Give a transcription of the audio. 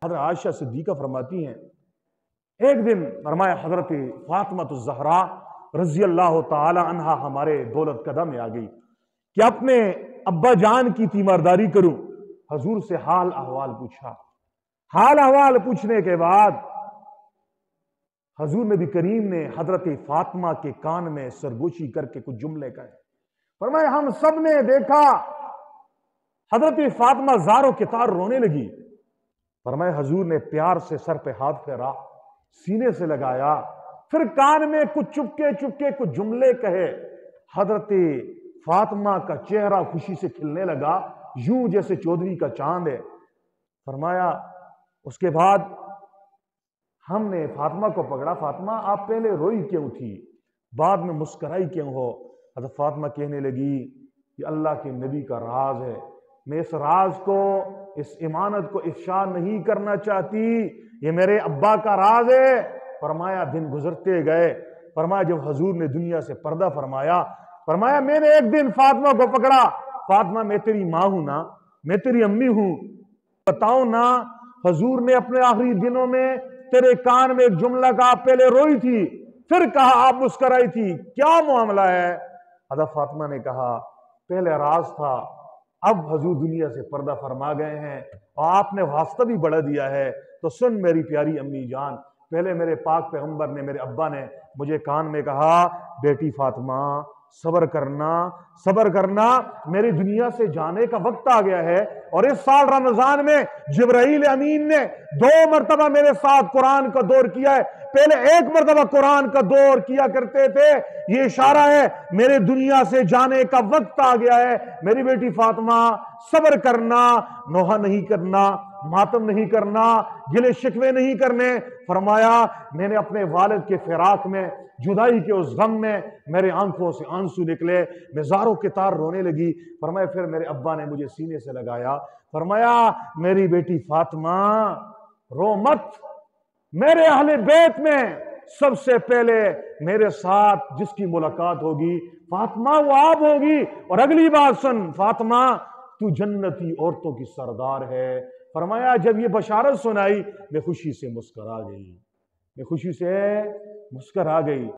حضرت عائشہ صدیقہ فرماتی ہیں ایک دن فرمایا حضرت فاطمہ الزہرا رضی اللہ تعالی عنہا ہمارے دولت قدہ میں آ گئی کہ اپنے ابا جان کی تیمارداری کروں. حضور سے حال احوال پوچھا. حال احوال پوچھنے کے بعد حضور نبی کریم نے حضرت فاطمہ کے کان میں سرگوشی کر کے کچھ جملے کہے. فرمایا ہم سب نے دیکھا حضرت فاطمہ زار و کتار رونے لگی. فرمایا حضور نے پیار سے سر پہ ہاتھ پھیرا, سینے سے لگایا, پھر کان میں کچھ چپکے چپکے کچھ جملے کہے. حضرت فاطمہ کا چہرہ خوشی سے کھلنے لگا, یوں جیسے چودھری کا چاند ہے. فرمایا اس کے بعد ہم نے فاطمہ کو پکڑا, فاطمہ آپ پہلے روئی کیوں تھی, بعد میں مسکرائی کیوں ہو؟ حضرت فاطمہ کہنے لگی کہ اللہ کے نبی کا راز ہے, میں اس راز کو, اس امانت کو افشا نہیں کرنا چاہتی, یہ میرے ابا کا راز ہے. فرمایا دن گزرتے گئے. فرمایا جب حضور نے دنیا سے پردہ فرمایا, فرمایا میں نے ایک دن فاطمہ کو پکڑا, فاطمہ میں تیری ماں ہوں نا, میں تیری امی ہوں, بتاؤ نا حضور نے اپنے آخری دنوں میں تیرے کان میں ایک جملہ کہا, پہلے روئی تھی پھر کہا آپ مسکرائی تھی, کیا معاملہ ہے؟ حضرت فاطمہ نے کہا پہلے راز تھا, اب حضور دنیا سے پردہ فرما گئے ہیں اور آپ نے واسطہ بھی بڑھا دیا ہے, تو سن میری پیاری امی جان, پہلے میرے پاک پیغمبر نے, میرے ابا نے مجھے کان میں کہا بیٹی فاطمہ صبر کرنا, صبر کرنا, میری دنیا سے جانے کا وقت آ گیا ہے. اور اس سال رمضان میں جبرائیل امین نے 2 مرتبہ میرے ساتھ قرآن کا دور کیا ہے, پہلے 1 مرتبہ قرآن کا دور کیا کرتے تھے. یہ اشارہ ہے میرے دنیا سے جانے کا وقت آ گیا ہے. میری بیٹی فاطمہ صبر کرنا, نوحہ نہیں کرنا, ماتم نہیں کرنا, گلے شکوے نہیں کرنے. فرمایا میں نے اپنے والد کے فراق میں, جدائی کے اس غم میں میرے آنکھوں سے آنسو نکلے, میں زاروں کے تار رونے لگی. فرمایا پھر میرے ابا نے مجھے سینے سے لگایا, فرمایا میری بیٹی فاطمہ رو مت, میرے اہل بیت میں سب سے پہلے میرے ساتھ جس کی ملاقات ہوگی فاطمہ وہ آپ ہوگی. اور اگلی بات سن فاطمہ, تو جنتی عورتوں کی سردار ہے. فرمایا جب یہ بشارت سنائی میں خوشی سے مسکرا گئی, میں خوشی سے مسکرا گئی.